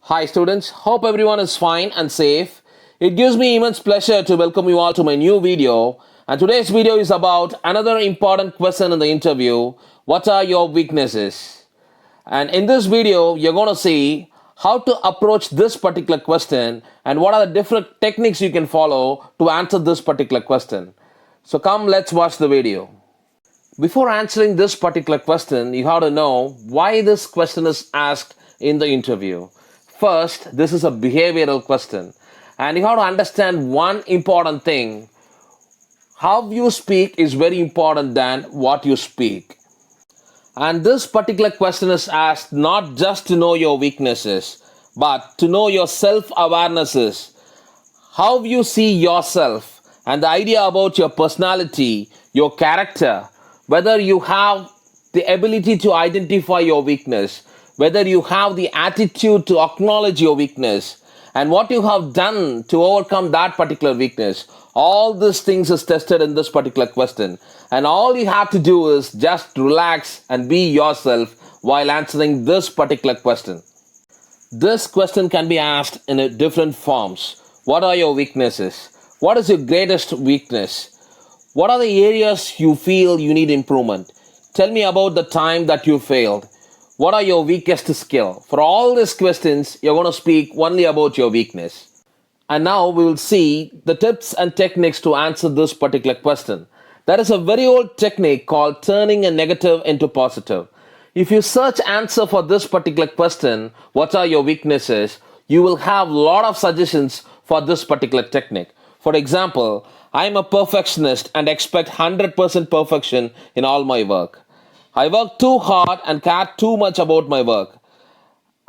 Hi students, hope everyone is fine and safe. It gives me immense pleasure to welcome you all to my new video. And today's video is about another important question in the interview. What are your weaknesses? And in this video, you're going to see how to approach this particular question and what are the different techniques you can follow to answer this particular question. So come, let's watch the video. Before answering this particular question, you have to know why this question is asked in the interview. First, this is a behavioral question, and you have to understand one important thing. How you speak is very important than what you speak. And this particular question is asked not just to know your weaknesses, but to know your self awarenesses, how you see yourself, and the idea about your personality, your character, whether you have the ability to identify your weakness, whether you have the attitude to acknowledge your weakness, and what you have done to overcome that particular weakness. All these things is tested in this particular question. And all you have to do is just relax and be yourself while answering this particular question. This question can be asked in a different forms. What are your weaknesses? What is your greatest weakness? What are the areas you feel you need improvement? Tell me about the time that you failed. What are your weakest skill? For all these questions, you're going to speak only about your weakness. And now we will see the tips and techniques to answer this particular question. There is a very old technique called turning a negative into positive. If you search answer for this particular question, what are your weaknesses, you will have a lot of suggestions for this particular technique. For example, I am a perfectionist and expect 100% perfection in all my work. I work too hard and care too much about my work.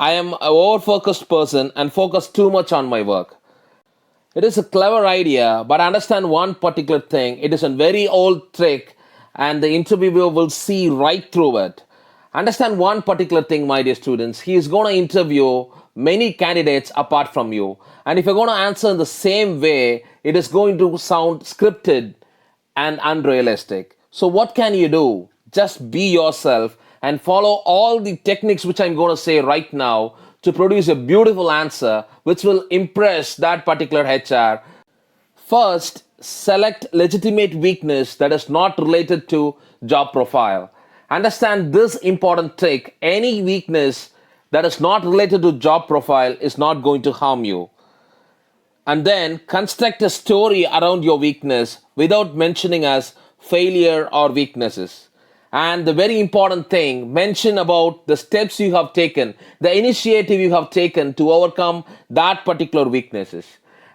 I am an over-focused person and focus too much on my work. It is a clever idea, but understand one particular thing. It is a very old trick, and the interviewer will see right through it. Understand one particular thing, my dear students. He is going to interview many candidates apart from you. And if you're going to answer in the same way, it is going to sound scripted and unrealistic. So, what can you do? Just be yourself and follow all the techniques which I'm going to say right now to produce a beautiful answer which will impress that particular HR. First, select legitimate weakness that is not related to job profile. Understand this important trick. Any weakness that is not related to job profile is not going to harm you. And then construct a story around your weakness without mentioning as failure or weaknesses. And the very important thing, mention about the steps you have taken, the initiative you have taken to overcome that particular weaknesses.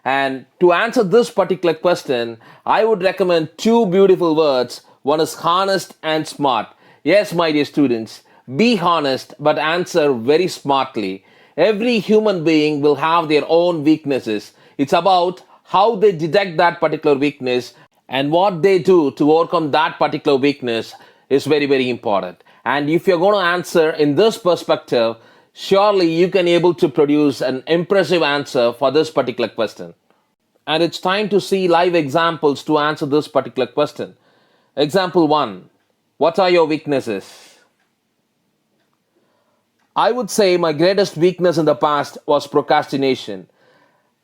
And to answer this particular question, I would recommend two beautiful words. One is honest and smart. Yes, my dear students, be honest but answer very smartly. Every human being will have their own weaknesses. It's about how they detect that particular weakness and what they do to overcome that particular weakness is very, very important. And if you're going to answer in this perspective, surely you can able to produce an impressive answer for this particular question. And it's time to see live examples to answer this particular question. Example 1. What are your weaknesses? I would say my greatest weakness in the past was procrastination.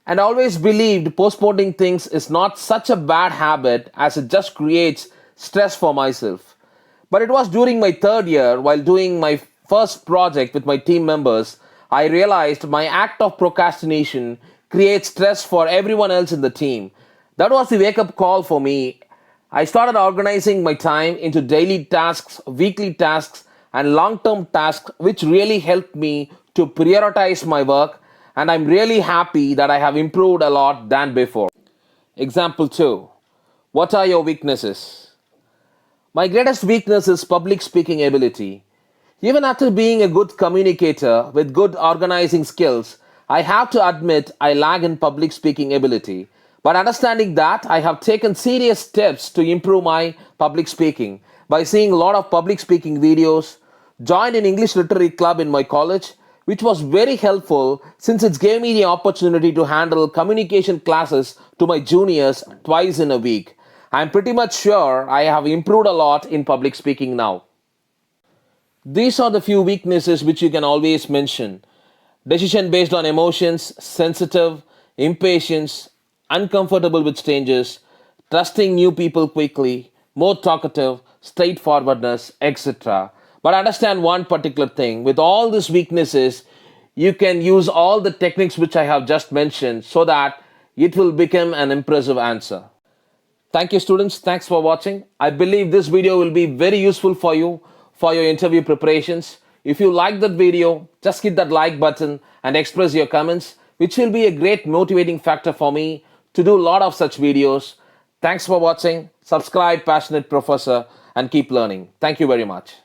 And I always believed postponing things is not such a bad habit as it just creates stress for myself. But it was during my third year, while doing my first project with my team members, I realized my act of procrastination creates stress for everyone else in the team. That was the wake up call for me. I started organizing my time into daily tasks, weekly tasks, and long term tasks, which really helped me to prioritize my work. And I'm really happy that I have improved a lot than before. Example 2. What are your weaknesses? My greatest weakness is public speaking ability. Even after being a good communicator with good organizing skills, I have to admit I lag in public speaking ability. But understanding that, I have taken serious steps to improve my public speaking by seeing a lot of public speaking videos, joined an English literary club in my college, which was very helpful since it gave me the opportunity to handle communication classes to my juniors twice in a week. I'm pretty much sure I have improved a lot in public speaking now. These are the few weaknesses which you can always mention. decision based on emotions, sensitive, impatience, uncomfortable with strangers, trusting new people quickly, more talkative, straightforwardness, etc. But understand one particular thing with all these weaknesses, you can use all the techniques which I have just mentioned so that it will become an impressive answer. Thank you, students. Thanks for watching. I believe this video will be very useful for you for your interview preparations. If you like that video, just hit that like button and express your comments, which will be a great motivating factor for me to do a lot of such videos. Thanks for watching. Subscribe, Passionate Professor, and keep learning. Thank you very much.